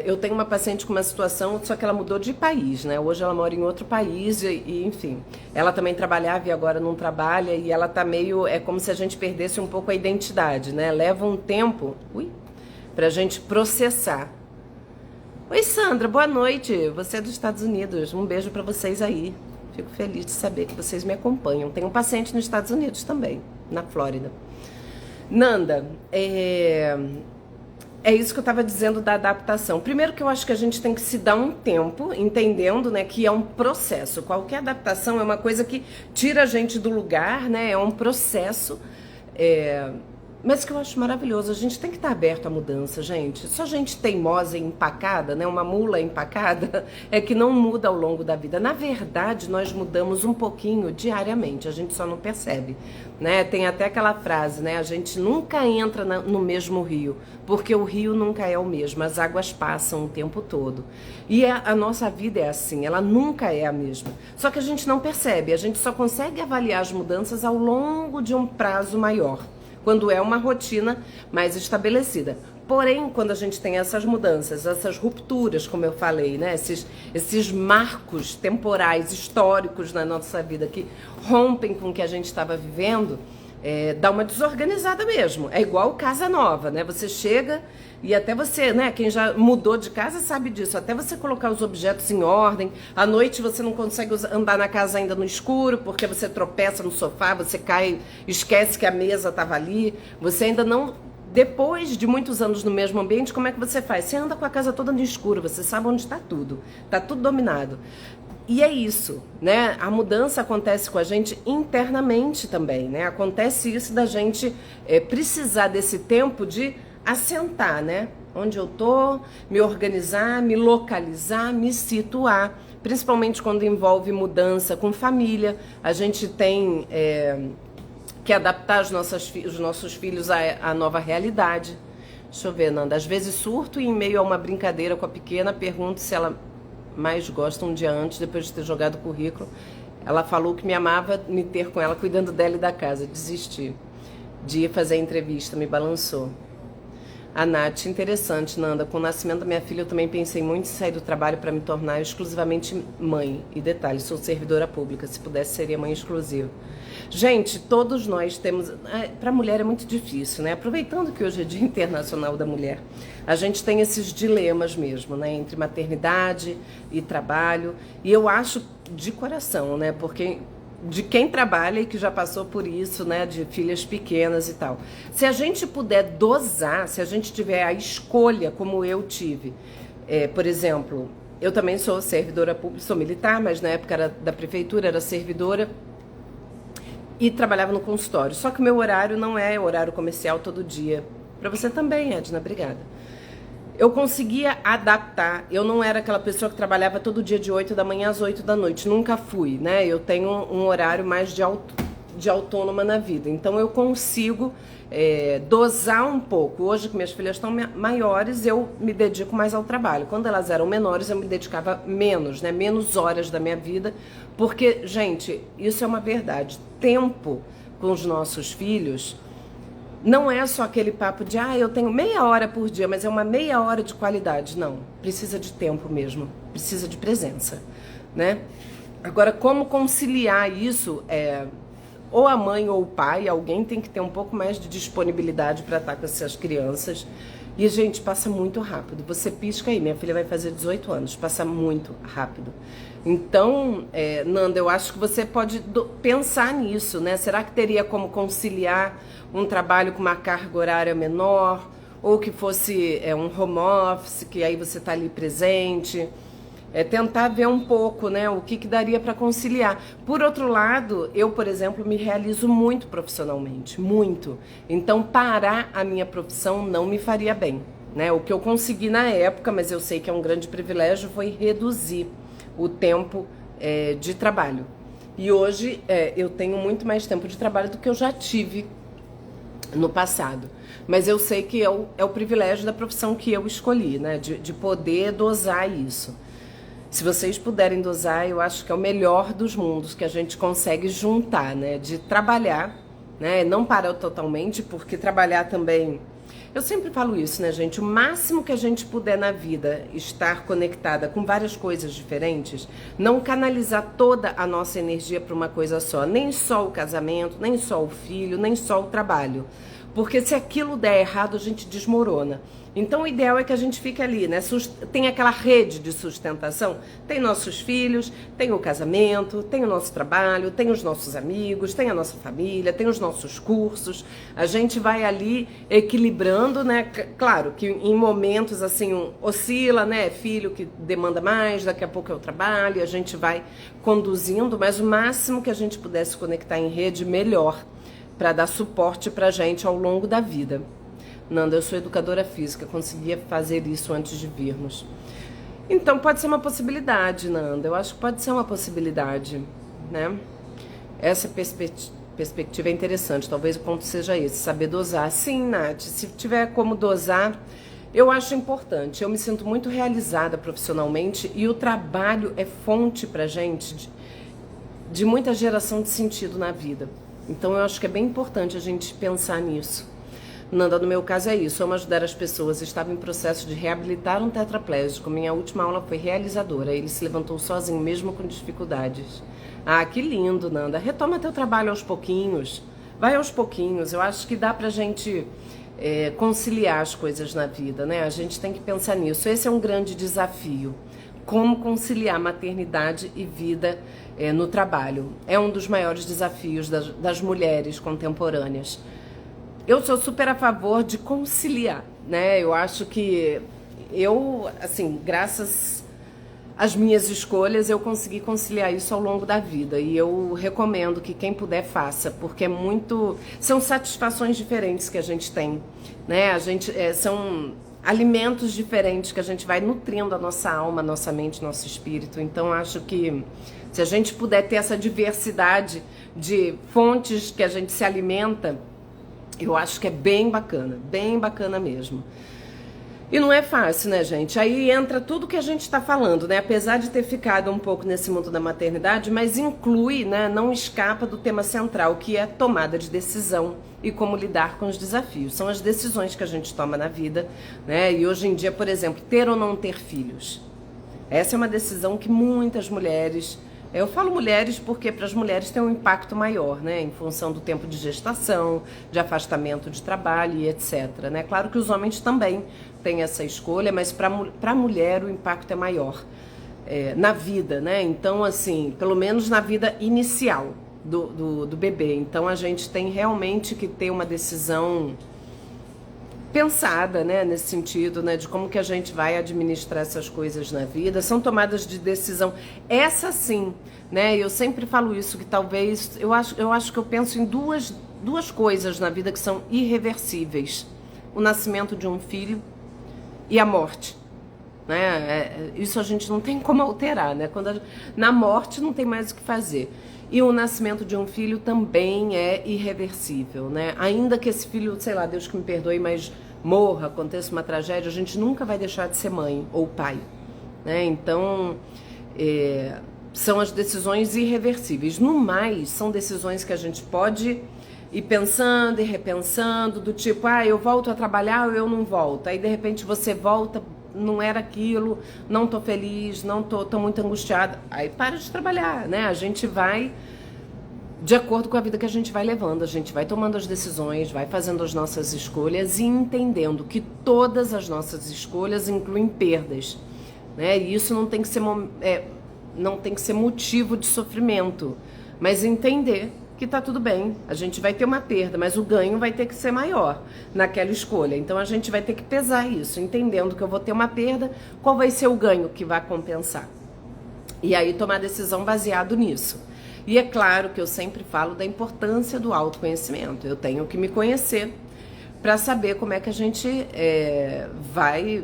Speaker 1: eu tenho uma paciente com uma situação, só que ela mudou de país, né? Hoje ela mora em outro país e enfim, ela também trabalhava e agora não trabalha e ela tá meio, é como se a gente perdesse um pouco a identidade, né? Leva um tempo, pra gente processar. Oi, Sandra, boa noite. Você é dos Estados Unidos. Um beijo pra vocês aí. Fico feliz de saber que vocês me acompanham. Tem um paciente nos Estados Unidos também, na Flórida. Nanda, é isso que eu estava dizendo da adaptação. Primeiro que eu acho que a gente tem que se dar um tempo, entendendo, né, que é um processo. Qualquer adaptação é uma coisa que tira a gente do lugar, né? É um processo, mas que eu acho maravilhoso. A gente tem que estar aberto à mudança, gente. Só gente teimosa e empacada, né? Uma mula empacada é que não muda ao longo da vida. Na verdade, nós mudamos um pouquinho diariamente, a gente só não percebe, né? Tem até aquela frase, né? A gente nunca entra no mesmo rio, porque o rio nunca é o mesmo, as águas passam o tempo todo. E a nossa vida é assim, ela nunca é a mesma. Só que a gente não percebe, a gente só consegue avaliar as mudanças ao longo de um prazo maior, quando é uma rotina mais estabelecida. Porém, quando a gente tem essas mudanças, essas rupturas, como eu falei, né? Esses marcos temporais, históricos na nossa vida que rompem com o que a gente estava vivendo, dá uma desorganizada mesmo. É igual casa nova, né? Você chega e até você, né? Quem já mudou de casa sabe disso. Até você colocar os objetos em ordem. À noite você não consegue andar na casa ainda no escuro, porque você tropeça no sofá, você cai, esquece que a mesa estava ali. Você ainda não... Depois de muitos anos no mesmo ambiente, como é que você faz? Você anda com a casa toda no escuro, você sabe onde está tudo dominado. E é isso, né? A mudança acontece com a gente internamente também, né? Acontece isso da gente precisar desse tempo de assentar, né? Onde eu tô, me organizar, me localizar, me situar. Principalmente quando envolve mudança com família, a gente tem... que adaptar os nossos filhos à nova realidade. Deixa eu ver, Nanda. Às vezes surto e em meio a uma brincadeira com a pequena, pergunto se ela mais gosta um dia antes, depois de ter jogado o currículo. Ela falou que me amava me ter com ela, cuidando dela e da casa. Desisti de ir fazer a entrevista, me balançou. A Nath, interessante, Nanda. Com o nascimento da minha filha, eu também pensei muito em sair do trabalho para me tornar exclusivamente mãe. E detalhe, sou servidora pública. Se pudesse, seria mãe exclusiva. Gente, todos nós temos... Para a mulher é muito difícil, né? Aproveitando que hoje é Dia Internacional da Mulher, a gente tem esses dilemas mesmo, né? Entre maternidade e trabalho. E eu acho de coração, né? Porque... de quem trabalha e que já passou por isso, né, de filhas pequenas e tal. Se a gente puder dosar, se a gente tiver a escolha, como eu tive, por exemplo, eu também sou servidora pública, sou militar, mas na época era da prefeitura, era servidora e trabalhava no consultório. Só que o meu horário não é horário comercial todo dia. Para você também, Edna, obrigada. Eu conseguia adaptar, eu não era aquela pessoa que trabalhava todo dia de 8 da manhã às 8 da noite, nunca fui, né? Eu tenho um horário mais de de autônoma na vida. Então eu consigo dosar um pouco. Hoje que minhas filhas estão maiores, eu me dedico mais ao trabalho. Quando elas eram menores, eu me dedicava menos, né? Menos horas da minha vida, porque, gente, isso é uma verdade. Tempo com os nossos filhos não é só aquele papo de, eu tenho meia hora por dia, mas é uma meia hora de qualidade. Não, precisa de tempo mesmo, precisa de presença, né? Agora, como conciliar isso? Ou a mãe ou o pai, alguém tem que ter um pouco mais de disponibilidade para estar com essas crianças. E, gente, passa muito rápido. Você pisca aí, minha filha vai fazer 18 anos, passa muito rápido. Então, Nanda, eu acho que você pode pensar nisso, né? Será que teria como conciliar um trabalho com uma carga horária menor? Ou que fosse um home office, que aí você está ali presente? Tentar ver um pouco, né, o que daria para conciliar. Por outro lado, eu, por exemplo, me realizo muito profissionalmente, muito. Então, parar a minha profissão não me faria bem, né? O que eu consegui na época, mas eu sei que é um grande privilégio, foi reduzir o tempo de trabalho. E hoje eu tenho muito mais tempo de trabalho do que eu já tive no passado. Mas eu sei que é o privilégio da profissão que eu escolhi, né, de poder dosar isso. Se vocês puderem dosar, eu acho que é o melhor dos mundos que a gente consegue juntar, né? De trabalhar, né? Não parar totalmente, porque trabalhar também... Eu sempre falo isso, né, gente? O máximo que a gente puder na vida estar conectada com várias coisas diferentes, não canalizar toda a nossa energia para uma coisa só. Nem só o casamento, nem só o filho, nem só o trabalho. Porque se aquilo der errado, a gente desmorona. Então o ideal é que a gente fique ali, né? Tem aquela rede de sustentação, tem nossos filhos, tem o casamento, tem o nosso trabalho, tem os nossos amigos, tem a nossa família, tem os nossos cursos. A gente vai ali equilibrando, né? Claro que em momentos assim oscila, né? Filho que demanda mais, daqui a pouco é o trabalho, a gente vai conduzindo, mas o máximo que a gente pudesse conectar em rede, melhor, para dar suporte pra gente ao longo da vida. Nanda, eu sou educadora física, conseguia fazer isso antes de virmos. Então, pode ser uma possibilidade, Nanda. Eu acho que pode ser uma possibilidade, né? Essa perspectiva é interessante. Talvez o ponto seja esse, saber dosar. Sim, Nath, se tiver como dosar, eu acho importante. Eu me sinto muito realizada profissionalmente e o trabalho é fonte pra gente de muita geração de sentido na vida. Então, eu acho que é bem importante a gente pensar nisso. Nanda, no meu caso é isso, amo ajudar as pessoas. Estava em processo de reabilitar um tetraplégico. Minha última aula foi realizadora. Ele se levantou sozinho, mesmo com dificuldades. Ah, que lindo, Nanda. Retoma teu trabalho aos pouquinhos. Vai aos pouquinhos. Eu acho que dá pra gente conciliar as coisas na vida, né? A gente tem que pensar nisso. Esse é um grande desafio. Como conciliar maternidade e vida no trabalho. É um dos maiores desafios das mulheres contemporâneas. Eu sou super a favor de conciliar, né? Eu acho que assim, graças às minhas escolhas, eu consegui conciliar isso ao longo da vida. E eu recomendo que quem puder faça, porque são satisfações diferentes que a gente tem, né? São alimentos diferentes que a gente vai nutrindo a nossa alma, nossa mente, nosso espírito. Então, acho que se a gente puder ter essa diversidade de fontes que a gente se alimenta, eu acho que é bem bacana mesmo. E não é fácil, né, gente? Aí entra tudo que a gente está falando, né? Apesar de ter ficado um pouco nesse mundo da maternidade, mas inclui, né? Não escapa do tema central, que é a tomada de decisão e como lidar com os desafios. São as decisões que a gente toma na vida, né? E hoje em dia, por exemplo, ter ou não ter filhos. Essa é uma decisão que muitas mulheres... Eu falo mulheres porque para as mulheres tem um impacto maior, né? Em função do tempo de gestação, de afastamento de trabalho e etc. Né? Claro que os homens também têm essa escolha, mas para a mulher o impacto é maior na vida, né? Então, assim, pelo menos na vida inicial do bebê. Então, a gente tem realmente que ter uma decisão pensada, né, nesse sentido, né, de como que a gente vai administrar essas coisas na vida. São tomadas de decisão, essa sim, né, eu sempre falo isso, que talvez, eu acho que eu penso em duas coisas na vida que são irreversíveis: o nascimento de um filho e a morte, né, isso a gente não tem como alterar, né, na morte não tem mais o que fazer. E o nascimento de um filho também é irreversível, né? Ainda que esse filho, sei lá, Deus que me perdoe, mas morra, aconteça uma tragédia, a gente nunca vai deixar de ser mãe ou pai, né? Então, são as decisões irreversíveis. No mais, são decisões que a gente pode ir pensando e repensando, do tipo, eu volto a trabalhar ou eu não volto. Aí, de repente, você volta, não era aquilo, não tô feliz, não tô muito angustiada. Aí para de trabalhar, né? A gente vai de acordo com a vida que a gente vai levando, a gente vai tomando as decisões, vai fazendo as nossas escolhas e entendendo que todas as nossas escolhas incluem perdas, né? E isso não tem que ser, não tem que ser motivo de sofrimento, mas entender que tá tudo bem, a gente vai ter uma perda, mas o ganho vai ter que ser maior naquela escolha. Então a gente vai ter que pesar isso, entendendo que eu vou ter uma perda, qual vai ser o ganho que vai compensar. E aí tomar decisão baseado nisso. E é claro que eu sempre falo da importância do autoconhecimento. Eu tenho que me conhecer para saber como é que a gente vai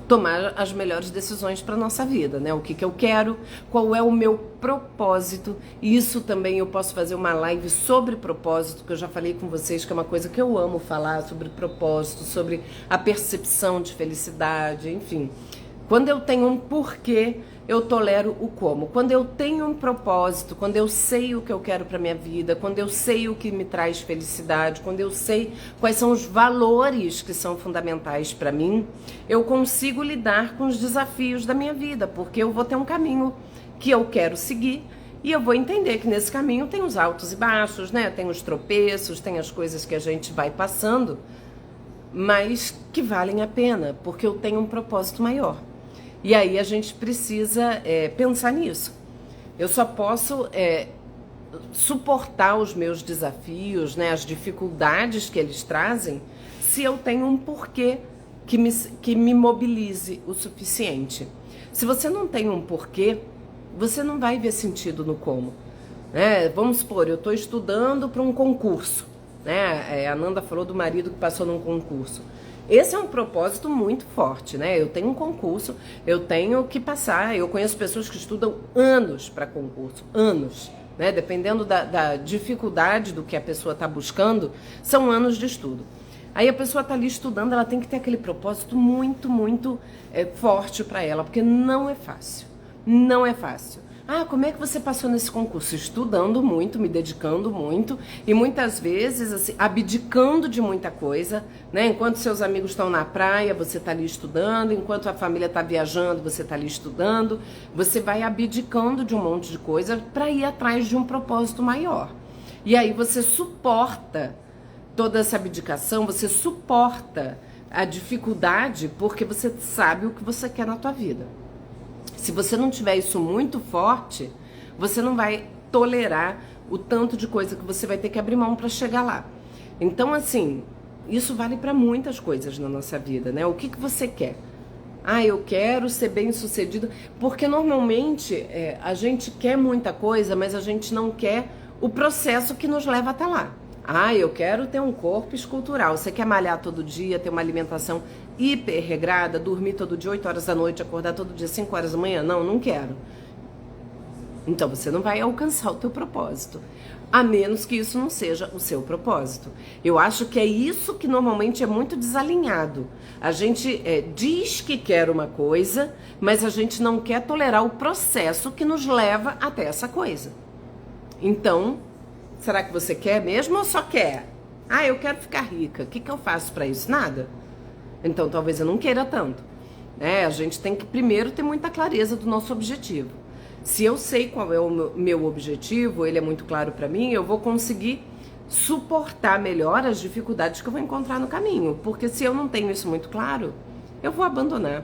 Speaker 1: tomar as melhores decisões para nossa vida, né? O que eu quero, qual é o meu propósito. E isso também eu posso fazer uma live sobre propósito, que eu já falei com vocês, que é uma coisa que eu amo falar, sobre propósito, sobre a percepção de felicidade, enfim. Quando eu tenho um porquê, eu tolero o como. Quando eu tenho um propósito, quando eu sei o que eu quero para minha vida, quando eu sei o que me traz felicidade, quando eu sei quais são os valores que são fundamentais para mim, eu consigo lidar com os desafios da minha vida, porque eu vou ter um caminho que eu quero seguir e eu vou entender que nesse caminho tem os altos e baixos, né? Tem os tropeços, tem as coisas que a gente vai passando, mas que valem a pena, porque eu tenho um propósito maior. E aí a gente precisa pensar nisso. Eu só posso suportar os meus desafios, né, as dificuldades que eles trazem, se eu tenho um porquê que me mobilize o suficiente. Se você não tem um porquê, você não vai ver sentido no como. Vamos supor, eu estou estudando para um concurso. A Nanda falou do marido que passou num concurso. Esse é um propósito muito forte, né? Eu tenho um concurso, eu tenho que passar. Eu conheço pessoas que estudam anos para concurso, anos, né? Dependendo da dificuldade do que a pessoa está buscando, são anos de estudo. Aí a pessoa está ali estudando, ela tem que ter aquele propósito muito, muito forte para ela, porque não é fácil, não é fácil. Como é que você passou nesse concurso? Estudando muito, me dedicando muito e muitas vezes assim, abdicando de muita coisa, né? Enquanto seus amigos estão na praia, você está ali estudando, enquanto a família está viajando, você está ali estudando, você vai abdicando de um monte de coisa para ir atrás de um propósito maior. E aí você suporta toda essa abdicação, você suporta a dificuldade porque você sabe o que você quer na tua vida. Se você não tiver isso muito forte, você não vai tolerar o tanto de coisa que você vai ter que abrir mão para chegar lá. Então, assim, isso vale para muitas coisas na nossa vida, né? O que você quer? Eu quero ser bem-sucedido. Porque normalmente a gente quer muita coisa, mas a gente não quer o processo que nos leva até lá. Eu quero ter um corpo escultural. Você quer malhar todo dia, ter uma alimentação hiper regrada, dormir todo dia 8 horas da noite, acordar todo dia 5 horas da manhã? Não quero. Então você não vai alcançar o teu propósito, a menos que isso não seja o seu propósito. Eu acho que é isso que normalmente é muito desalinhado. A gente diz que quer uma coisa, mas a gente não quer tolerar o processo que nos leva até essa coisa. Então, será que você quer mesmo ou só quer? Eu quero ficar rica. O que eu faço para isso? Nada. Então, talvez eu não queira tanto. A gente tem que primeiro ter muita clareza do nosso objetivo. Se eu sei qual é o meu objetivo, ele é muito claro para mim, eu vou conseguir suportar melhor as dificuldades que eu vou encontrar no caminho. Porque se eu não tenho isso muito claro, eu vou abandonar.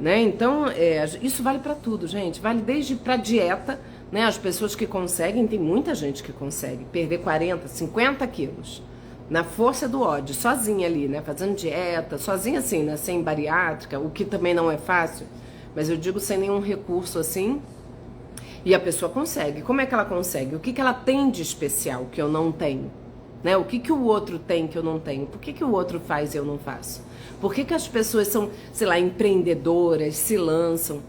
Speaker 1: Então, isso vale para tudo, gente. Vale desde para dieta, né? As pessoas que conseguem, tem muita gente que consegue perder 40, 50 quilos. Na força do ódio, sozinha ali, né? Fazendo dieta, sozinha assim, né? Sem bariátrica, o que também não é fácil, mas eu digo sem nenhum recurso assim. E a pessoa consegue. Como é que ela consegue? O que ela tem de especial que eu não tenho? Né? O que o outro tem que eu não tenho? Por que o outro faz e eu não faço? Por que as pessoas são, sei lá, empreendedoras, se lançam?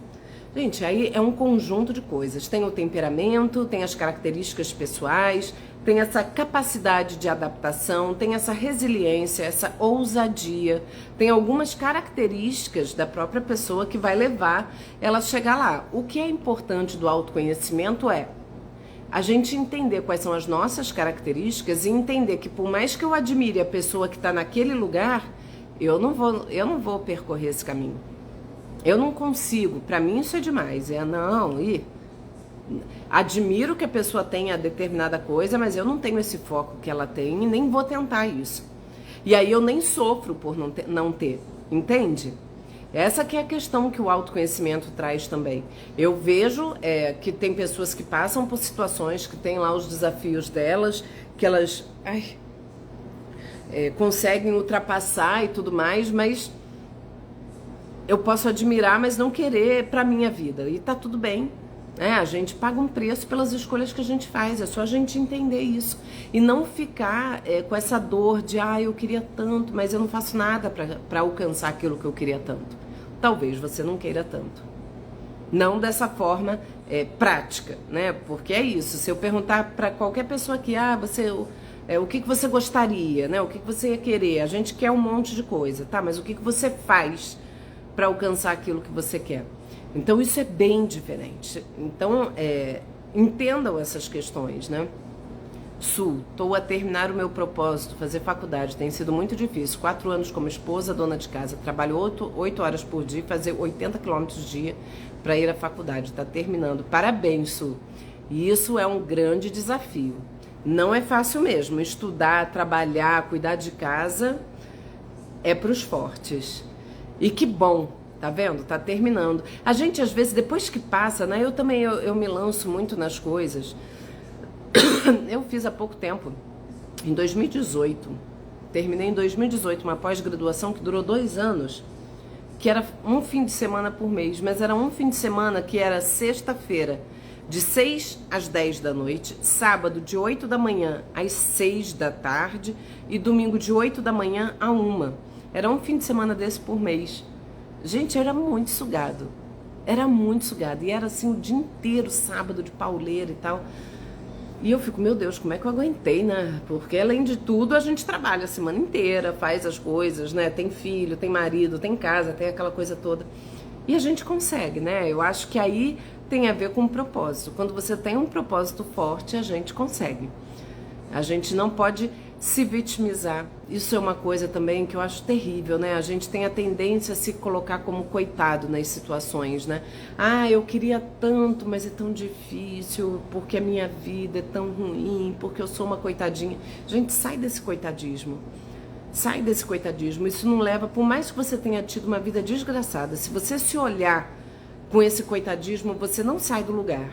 Speaker 1: Gente, aí é um conjunto de coisas. Tem o temperamento, tem as características pessoais, tem essa capacidade de adaptação, tem essa resiliência, essa ousadia, tem algumas características da própria pessoa que vai levar ela a chegar lá. O que é importante do autoconhecimento é a gente entender quais são as nossas características e entender que por mais que eu admire a pessoa que está naquele lugar, eu não vou percorrer esse caminho. Eu não consigo, para mim isso é demais. Admiro que a pessoa tenha determinada coisa, mas eu não tenho esse foco que ela tem e nem vou tentar isso. E aí eu nem sofro por não ter, entende? Essa que é a questão que o autoconhecimento traz também. Eu vejo que tem pessoas que passam por situações, que têm lá os desafios delas, que elas conseguem ultrapassar e tudo mais, mas eu posso admirar, mas não querer pra minha vida. E tá tudo bem. A gente paga um preço pelas escolhas que a gente faz. É só a gente entender isso. E não ficar com essa dor de, eu queria tanto, mas eu não faço nada pra alcançar aquilo que eu queria tanto. Talvez você não queira tanto. Não dessa forma prática, né? Porque é isso. Se eu perguntar pra qualquer pessoa aqui, o que você gostaria, né? O que você ia querer? A gente quer um monte de coisa, tá? Mas o que você faz para alcançar aquilo que você quer? Então isso é bem diferente. Então entendam essas questões, né? Estou a terminar o meu propósito, fazer faculdade, tem sido muito difícil. 4 anos como esposa, dona de casa, trabalho 8 horas por dia, fazer 80 quilômetros dia para ir à faculdade. Está terminando. Parabéns, Su. E isso é um grande desafio. Não é fácil mesmo. Estudar, trabalhar, cuidar de casa é para os fortes. E que bom, tá vendo? Tá terminando. A gente, às vezes, depois que passa, né? Eu me lanço muito nas coisas. Eu fiz há pouco tempo, em 2018. Terminei em 2018 uma pós-graduação que durou 2 anos, que era um fim de semana por mês, mas era um fim de semana que era sexta-feira, de 6 às 10 da noite, sábado de 8 da manhã às 6 da tarde e domingo de 8 da manhã a 1. Era um fim de semana desse por mês. Gente, era muito sugado. Era muito sugado. E era assim o dia inteiro, sábado de pauleira e tal. E eu fico, meu Deus, como é que eu aguentei, né? Porque além de tudo, a gente trabalha a semana inteira, faz as coisas, né? Tem filho, tem marido, tem casa, tem aquela coisa toda. E a gente consegue, né? Eu acho que aí tem a ver com o propósito. Quando você tem um propósito forte, a gente consegue. A gente não pode se vitimizar. Isso é uma coisa também que eu acho terrível, né? A gente tem a tendência a se colocar como coitado nas situações, né? Eu queria tanto, mas é tão difícil, porque a minha vida é tão ruim, porque eu sou uma coitadinha. Gente, sai desse coitadismo. Sai desse coitadismo. Isso não leva, por mais que você tenha tido uma vida desgraçada, se você se olhar com esse coitadismo, você não sai do lugar.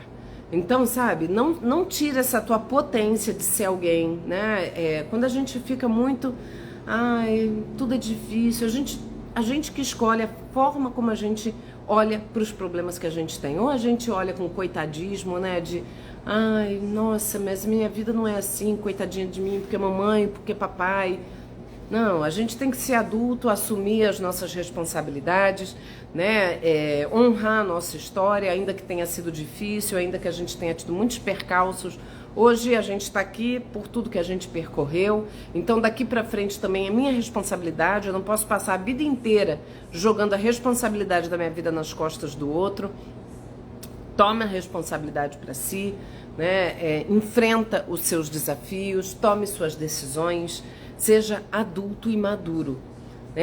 Speaker 1: Então, sabe, não tira essa tua potência de ser alguém, né? Quando a gente fica muito, tudo é difícil, a gente que escolhe a forma como a gente olha para os problemas que a gente tem. Ou a gente olha com coitadismo, né? De, nossa, mas minha vida não é assim, coitadinha de mim, porque mamãe, porque papai. Não, a gente tem que ser adulto, assumir as nossas responsabilidades, né? Honrar a nossa história, ainda que tenha sido difícil, ainda que a gente tenha tido muitos percalços. Hoje a gente está aqui por tudo que a gente percorreu, então daqui para frente também é minha responsabilidade. Eu não posso passar a vida inteira jogando a responsabilidade da minha vida nas costas do outro. Tome a responsabilidade para si, né? Enfrenta os seus desafios, tome suas decisões. Seja adulto e maduro.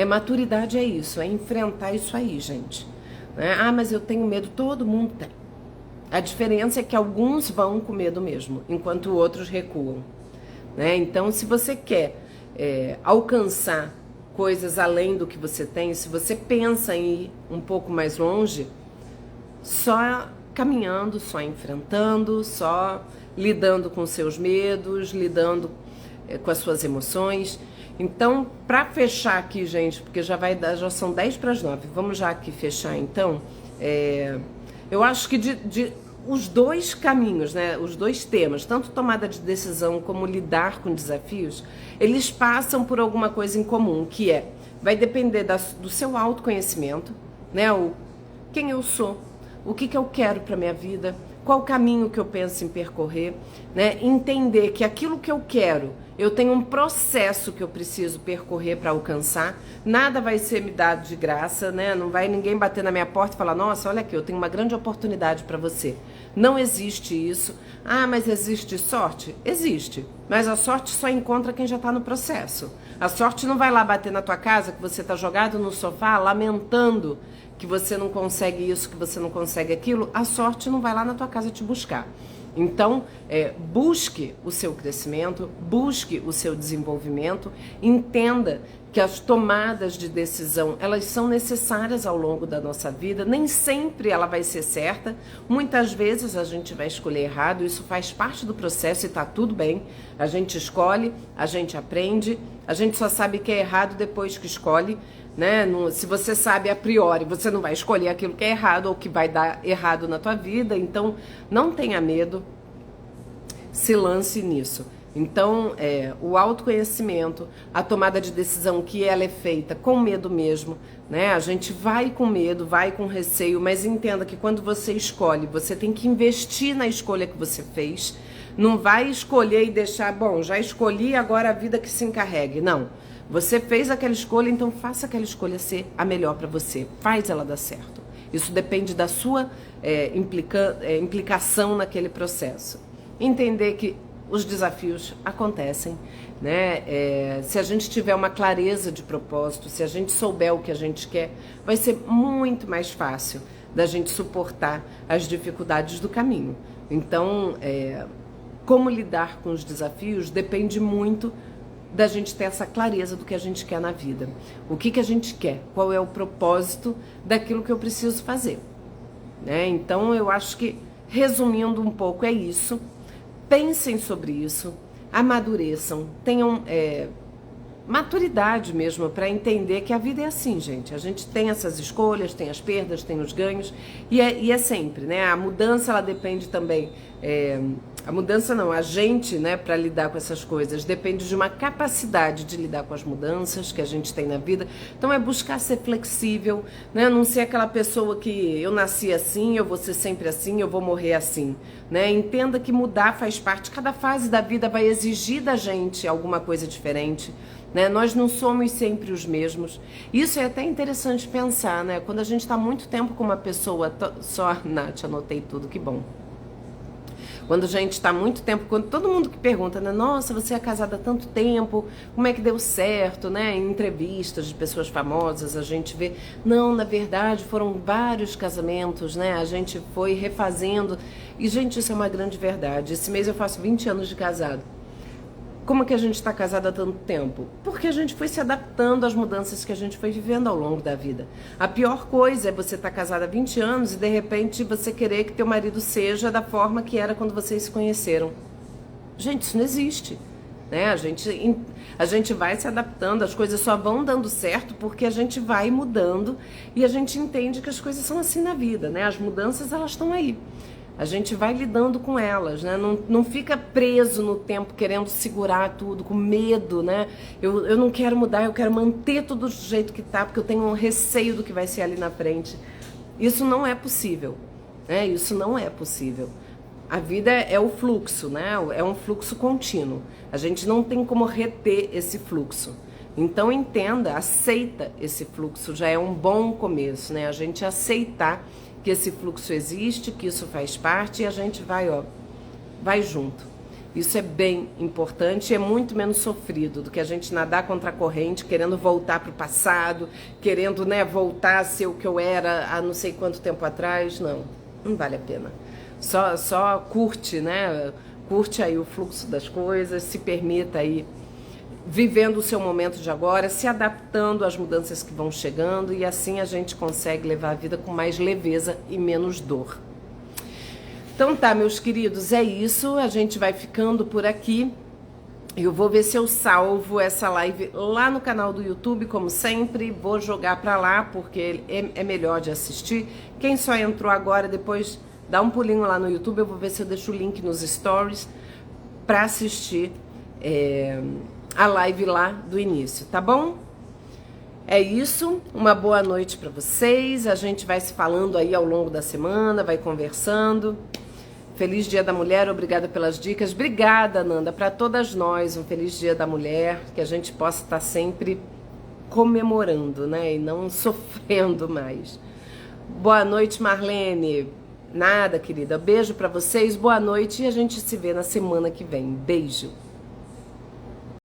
Speaker 1: Maturidade é isso, é enfrentar isso aí, gente. Mas eu tenho medo, todo mundo tem. A diferença é que alguns vão com medo mesmo, enquanto outros recuam. Então, se você quer alcançar coisas além do que você tem, se você pensa em ir um pouco mais longe, só caminhando, só enfrentando, só lidando com seus medos, lidando com as suas emoções. Então, para fechar aqui, gente, porque já são 10 para as 9, vamos já aqui fechar então. Eu acho que os dois caminhos, né, os dois temas, tanto tomada de decisão como lidar com desafios, eles passam por alguma coisa em comum, que vai depender do seu autoconhecimento, né, quem eu sou, o que eu quero para minha vida, qual o caminho que eu penso em percorrer, né? Entender que aquilo que eu quero, eu tenho um processo que eu preciso percorrer para alcançar. Nada vai ser me dado de graça, né? Não vai ninguém bater na minha porta e falar: nossa, olha aqui, eu tenho uma grande oportunidade para você. Não existe isso. Ah, mas existe sorte? Existe. Mas a sorte só encontra quem já está no processo. A sorte não vai lá bater na tua casa, que você está jogado no sofá lamentando que você não consegue isso, que você não consegue aquilo. A sorte não vai lá na tua casa te buscar. Então, busque o seu crescimento, busque o seu desenvolvimento, entenda que as tomadas de decisão, elas são necessárias ao longo da nossa vida, nem sempre ela vai ser certa, muitas vezes a gente vai escolher errado, isso faz parte do processo e tá tudo bem, a gente escolhe, a gente aprende, a gente só sabe que é errado depois que escolhe, né? Se você sabe a priori, você não vai escolher aquilo que é errado ou que vai dar errado na tua vida, então não tenha medo, se lance nisso. Então, o autoconhecimento, a tomada de decisão que ela é feita com medo mesmo, né? A gente vai com medo, vai com receio, mas entenda que quando você escolhe, você tem que investir na escolha que você fez. Não vai escolher e deixar, bom, já escolhi, agora a vida que se encarregue. Não. Você fez aquela escolha, então faça aquela escolha ser a melhor para você. Faz ela dar certo. Isso depende da sua implicação naquele processo. Entender que os desafios acontecem, né? Se a gente tiver uma clareza de propósito, se a gente souber o que a gente quer, vai ser muito mais fácil da gente suportar as dificuldades do caminho. Então, como lidar com os desafios depende muito da gente ter essa clareza do que a gente quer na vida. O que a gente quer? Qual é o propósito daquilo que eu preciso fazer? Né? Então, eu acho que, resumindo um pouco, é isso. Pensem sobre isso, amadureçam, tenham maturidade mesmo para entender que a vida é assim, gente. A gente tem essas escolhas, tem as perdas, tem os ganhos, e é sempre, né? A mudança, ela depende também... a mudança não, a gente, né, para lidar com essas coisas, depende de uma capacidade de lidar com as mudanças que a gente tem na vida. Então, é buscar ser flexível, né? Não ser aquela pessoa que eu nasci assim, eu vou ser sempre assim, eu vou morrer assim, né? Entenda que mudar faz parte, cada fase da vida vai exigir da gente alguma coisa diferente, né? Nós não somos sempre os mesmos. Isso é até interessante pensar, né? Quando a gente está muito tempo com uma pessoa só, Nath, anotei tudo, que bom. Quando a gente está muito tempo, quando todo mundo que pergunta, né? Nossa, você é casada há tanto tempo, como é que deu certo, né? Em entrevistas de pessoas famosas, a gente vê, não, na verdade, foram vários casamentos, né? A gente foi refazendo. E, gente, isso é uma grande verdade. Esse mês eu faço 20 anos de casado. Como que a gente está casado há tanto tempo? Porque a gente foi se adaptando às mudanças que a gente foi vivendo ao longo da vida. A pior coisa é você estar casada há 20 anos e de repente você querer que teu marido seja da forma que era quando vocês se conheceram. Gente, isso não existe. Né? A gente vai se adaptando, as coisas só vão dando certo porque a gente vai mudando e a gente entende que as coisas são assim na vida, né? As mudanças, elas estão aí. A gente vai lidando com elas, né? Não fica preso no tempo querendo segurar tudo, com medo, né? Eu não quero mudar, eu quero manter tudo do jeito que tá, porque eu tenho um receio do que vai ser ali na frente. Isso não é possível, né? Isso não é possível. A vida é o fluxo, né? É um fluxo contínuo. A gente não tem como reter esse fluxo. Então entenda, aceita esse fluxo, já é um bom começo, né? A gente aceitar que esse fluxo existe, que isso faz parte e a gente vai junto. Isso é bem importante e é muito menos sofrido do que a gente nadar contra a corrente, querendo voltar para o passado, querendo, né, voltar a ser o que eu era há não sei quanto tempo atrás. Não vale a pena. Só curte, né? Curte aí o fluxo das coisas, se permita aí vivendo o seu momento de agora, se adaptando às mudanças que vão chegando e assim a gente consegue levar a vida com mais leveza e menos dor. Então tá, meus queridos, é isso, a gente vai ficando por aqui. Eu vou ver se eu salvo essa live lá no canal do YouTube, como sempre, vou jogar pra lá porque é melhor de assistir. Quem só entrou agora, depois dá um pulinho lá no YouTube, eu vou ver se eu deixo o link nos stories pra assistir a live lá do início, tá bom? É isso, uma boa noite para vocês. A gente vai se falando aí ao longo da semana, vai conversando. Feliz Dia da Mulher, obrigada pelas dicas. Obrigada, Nanda, para todas nós. Um feliz Dia da Mulher, que a gente possa estar sempre comemorando, né? E não sofrendo mais. Boa noite, Marlene. Nada, querida. Beijo para vocês, boa noite e a gente se vê na semana que vem. Beijo.